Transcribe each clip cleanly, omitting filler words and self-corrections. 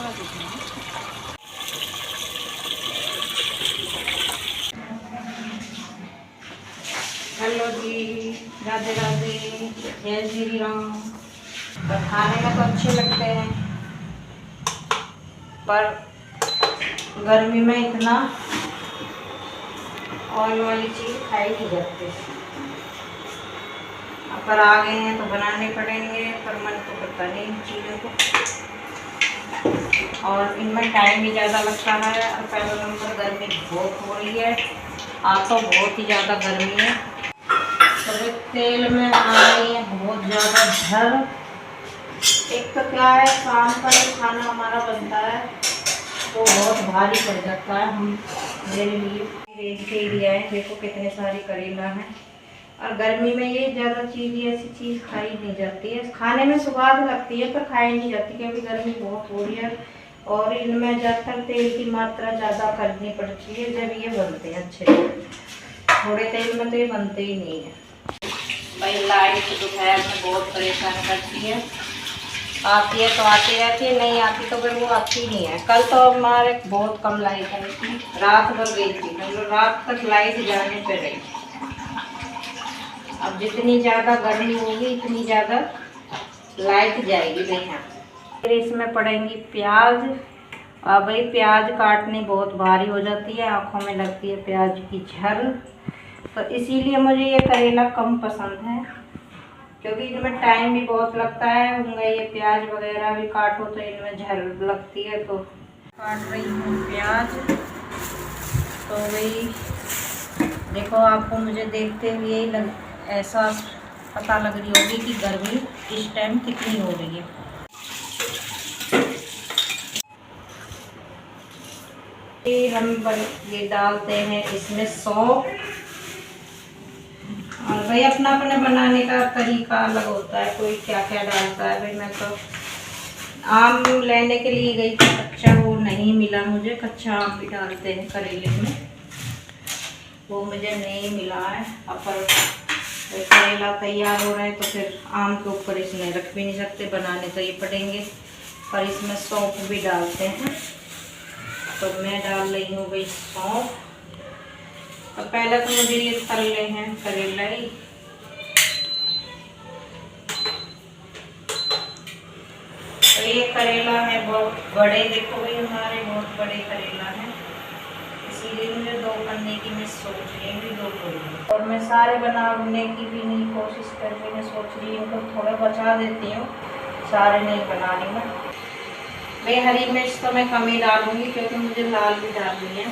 Hello जी, राधे राधे, जय श्री राम। तो खाने में तो अच्छे लगते हैं, पर गर्मी में इतना ऑयल वाली चीज़ खाई नहीं जाती। पर आ गए हैं तो बनाने पड़ेंगे, पर मन तो करता नहीं इन चीज़ों को, और इनमें टाइम भी ज़्यादा लगता है। और पहला नंबर गर्मी बहुत हो रही है, आज तो बहुत ही ज़्यादा गर्मी है। तो तेल में आ रही है बहुत ज़्यादा झर। एक तो क्या है, शाम का जो खाना हमारा बनता है वो बहुत भारी पड़ जाता है। हम मेरे लिए रेंज के लिया है, देखो कितने सारी करेला हैं। और गर्मी में ये ज़्यादा चीज़, ऐसी चीज़ खाई नहीं जाती है। खाने में स्वाद लगती है पर खाई नहीं जाती, क्योंकि गर्मी बहुत हो रही है और इनमें ज़्यादातर तेल की मात्रा ज़्यादा करनी पड़ती है जब ये बनते हैं अच्छे से। थोड़े तेल में तो ये बनते ही नहीं है भाई। लाइट दोपहर में बहुत परेशान करती है, आती है तो आती रहती है, नहीं आती तो फिर वो आती नहीं है। कल तो हमारे बहुत कम लाइट आई थी, रात भर गई थी, मतलब रात तक लाइट जाने पे रही। अब जितनी ज़्यादा गर्मी होगी इतनी ज़्यादा लाइट जाएगी भैया। फिर इसमें पड़ेंगी प्याज। और भाई प्याज काटनी बहुत भारी हो जाती है, आँखों में लगती है प्याज की झर। तो इसीलिए मुझे ये करेला कम पसंद है, क्योंकि इनमें टाइम भी बहुत लगता है। उनमें ये प्याज वगैरह भी काटो तो इनमें झर लगती है। तो काट रही हूँ प्याज। तो वही देखो, आपको मुझे देखते हुए ऐसा पता लग रही होगी कि गर्मी इस टाइम कितनी हो रही है। हम ये डालते हैं इसमें सौंफ। और भाई अपना अपने बनाने का तरीका अलग होता है, कोई क्या क्या डालता है। भाई मैं तो आम लेने के लिए गई थी, कच्चा वो नहीं मिला मुझे। कच्चा आम भी डालते हैं करेले में, वो मुझे नहीं मिला है। अब पर करेला तैयार हो रहा है तो फिर आम के ऊपर इसमें रख भी नहीं सकते, बनाने तो ये पड़ेंगे। पर इसमें सौंफ भी डालते हैं, तो मैं डाल रही हूँ भाई सौंफ। तो पहले तो मुझे ये तलने हैं करेला ही। तो ये करेला है बहुत बड़े, देखो भाई हमारे बहुत बड़े करेला हैं, इसीलिए मुझे 2 करने की मैं सोच रही हूँ, 2 करूँगी। और मैं सारे बनाने की भी नहीं कोशिश कर रही, मैं सोच रही हूँ तो थोड़ा बचा देती हूँ, सारे नहीं बनानी मैं। भाई हरी मिर्च तो मैं कम ही डालूँगी, क्योंकि मुझे लाल भी डालनी है।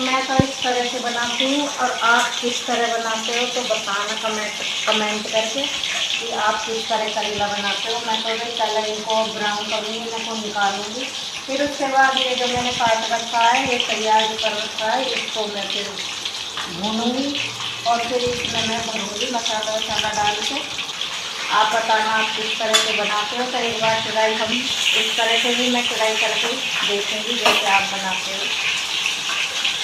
मैं तो इस तरह से बनाती हूँ, और आप किस तरह बनाते हो तो बताना कमेंट करके कि आप किस तरह करेला बनाते हो। मैं तो भाई पहले इनको ब्राउन करूँगी, इनको निकालूंगी, फिर उसके बाद ये जो मैंने काट रखा है, ये तैयार कर रखा है, इसको मैं फिर भूनूँगी और फिर इसमें मैं भरूँगी मसाला वसाला डाल के। आप बताना आप किस तरह से बनाते हो। तो एक बार ट्राई हम इस तरह से भी मैं ट्राई करके देखूँगी जैसे आप बनाते हो।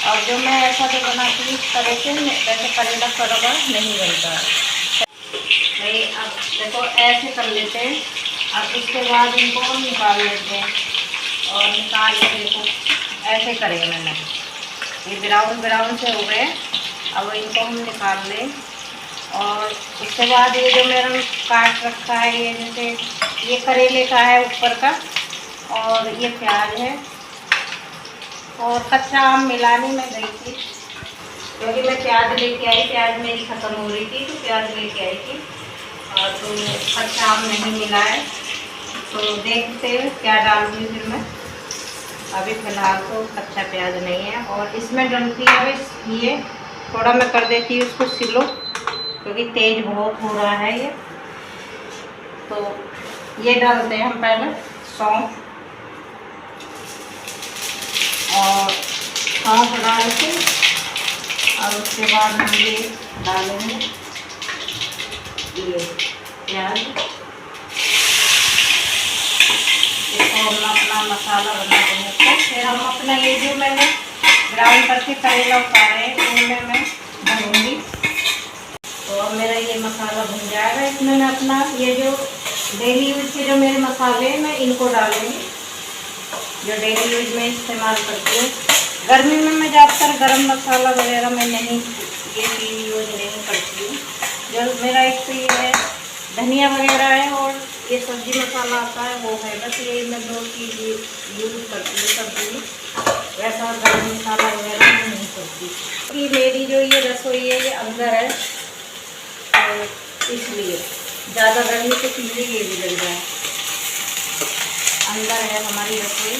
और जो मैं ऐसा जो बनाती हूँ इस तरह से, वैसे करेला कड़वा नहीं बनता है भाई। अब देखो ऐसे कर लेते हैं, अब इसके बाद इनको हम निकाल लेते हैं। और निकाल के देखो ऐसे करेंगे, मैंने ये ब्राउन से हो गए। अब इनको हम निकाल लें, और उसके बाद ये जो मैंने काट रखा है, ये जैसे ये करेले का है ऊपर का, और ये प्याज है, और कच्चा आम मिलाने में गई थी, क्योंकि मैं प्याज लेके आई, प्याज मेरी ख़त्म हो रही थी तो प्याज लेके आई थी। और तो कच्चा आम नहीं मिला है, तो देखते हैं क्या डालूँगी फिर मैं। अभी फ़िलहाल तो कच्चा प्याज नहीं है। और इसमें डलती है ये, थोड़ा मैं कर देती हूँ इसको सिलो, क्योंकि तेज़ बहुत हो रहा है ये। तो ये डालते हैं हम पहले सौंफ, और सौंफ डाल के, और उसके बाद हम ये डालेंगे ये प्याज। इसको हम अपना मसाला बना देंगे। फिर हम अपना ये जो मैंने ब्राउन करके करेला उतारे हैं उनमें मैं भरूँगी। तो अब मेरा ये मसाला भुन जाएगा, इसमें मैं अपना ये जो डेली यूज के जो मेरे मसाले हैं मैं इनको डालूँगी, जो डेली यूज में इस्तेमाल करती हूँ। गर्मी में मैं ज़्यादातर गरम मसाला वगैरह मैं नहीं ये चीज़ यूज नहीं करती हूँ। जो मेरा एक तो ये है धनिया वगैरह है और ये सब्ज़ी मसाला आता है वो है, बस ये मैं 2 चीज़ यूज करती हूँ सब्ज़ी में। वैसा गरम मसाला वगैरह मैं नहीं करती कि मेरी जो ये रसोई है ये अंदर है, तो इसलिए ज़्यादा गर्मी से चूल्हे ये भी लग जाए। अंदर है हमारी रसोई,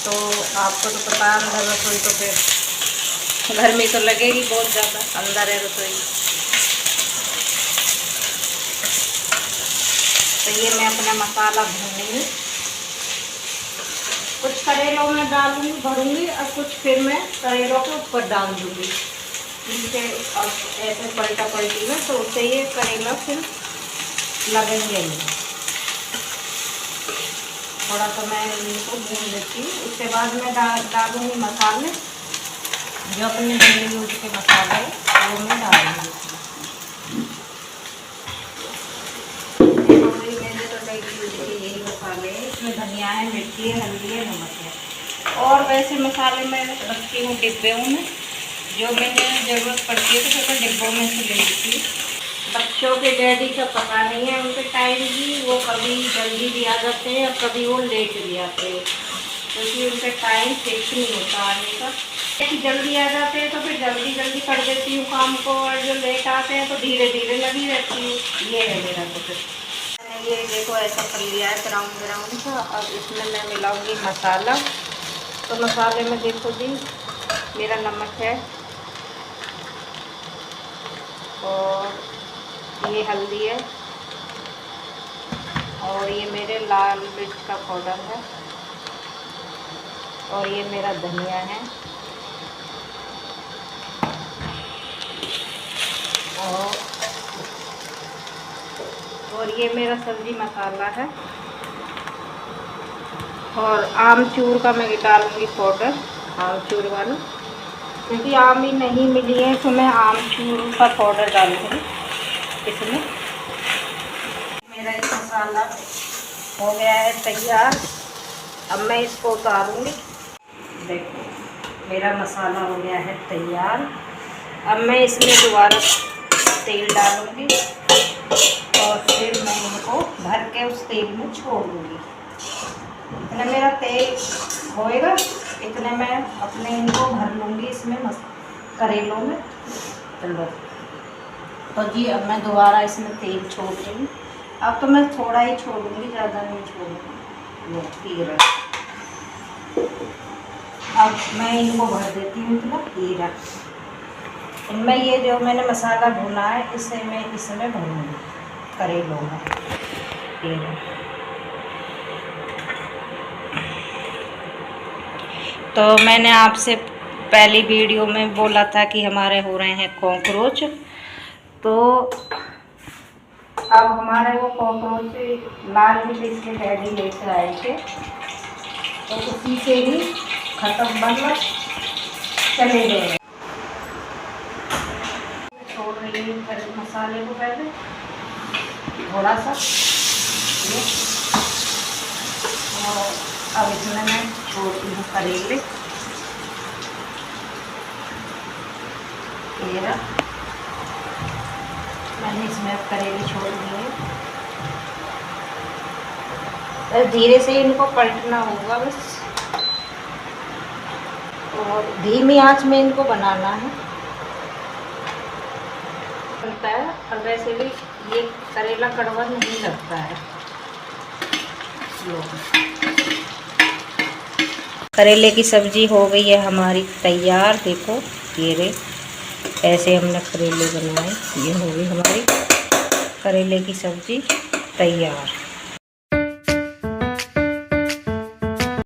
तो आपको तो पता है अंदर रसोई तो फिर गर्मी तो लगेगी बहुत ज़्यादा। अंदर है रसोई, तो ये मैं अपना मसाला भूनूँगी। कुछ करेलों में डालूँगी भरूँगी और कुछ फिर मैं करेलों के ऊपर डाल दूँगी जिससे ऐसे पलटा पलटी में, तो उससे ये करेला फिर लगेंगे नहीं। थोड़ा सा मैं इनको भून लेती हूँ, उसके बाद मैं डालूँगी मसाले, जो अपने डेली यूज के मसाले वो मैं डालूँगी। मैंने तो डेली यूज के यही मसाले हैं, इसमें धनिया है, मिर्ची है, हल्दी है, नमक है। और वैसे मसाले मैं रखती हूँ डिब्बे में, जो मैंने ज़रूरत पड़ती है तो फिर मैं डिब्बों में से ले लेती हूँ। बच्चों के डैडी का पता नहीं है उनके टाइम भी, वो कभी जल्दी भी आ जाते हैं और कभी वो लेट भी आते हैं, क्योंकि उनका टाइम फिक्स नहीं होता आने का। यदि जल्दी आ जाते हैं तो फिर जल्दी जल्दी कर देती हूँ काम को, और जो लेट आते हैं तो धीरे धीरे लगी रहती हूँ। ये है मेरा कुछ। मैंने ये देखो ऐसा कर लिया है ब्राउन ब्राउन सा। अब इसमें मैं मिलाऊँगी मसाला। तो मसाले में देखो जी मेरा नमक है, और ये हल्दी है, और ये मेरे लाल मिर्च का पाउडर है, और ये मेरा धनिया है, और ये मेरा सब्ज़ी मसाला है, और आमचूर का मैं डालूँगी पाउडर, आमचूर वाला, क्योंकि आम ही नहीं मिली है तो मैं आमचूर का पाउडर डालूँगी इसमें। मेरा ये मसाला हो गया है तैयार। अब मैं इसको उतारूँगी। देखो मेरा मसाला हो गया है तैयार। अब मैं इसमें दोबारा तेल डालूँगी और फिर मैं इनको भर के उस तेल में छोड़ दूँगी। इतना मेरा तेल होएगा, इतने मैं अपने इनको भर लूँगी इसमें करेलों में। चलो तो जी अब मैं दोबारा इसमें तेल छोड़ दूँगी। अब तो मैं थोड़ा ही छोड़ूँगी, ज़्यादा नहीं छोड़ूँगी। लो तीर अब मैं इनको भर देती हूँ इतना तीर। इनमें ये जो मैंने मसाला भुना है इसे मैं इसमें भरूँगी करेलों में। तो मैंने आपसे पहली वीडियो में बोला था कि हमारे हो रहे हैं कॉकरोच, तो अब हमारे वो कॉकरोच लाल मिर्च इसके डैडी लेकर आए थे, तो उसी से ही ख़त्म मतलब चले गए। छोड़ रही हूँ मसाले को पहले थोड़ा सा, और अब इसमें मैं छोड़ती हूँ करेले। मैंने इसमें अब करेले छोड़ दिए। धीरे से इनको पलटना होगा बस, और धीमी आंच में इनको बनाना है। बनता है, और वैसे भी ये करेला कड़वा नहीं लगता है। करेले की सब्ज़ी हो गई है हमारी तैयार। देखो ये रे ऐसे हमने करेले बनाए, ये हो गई हमारी करेले की सब्ज़ी तैयार।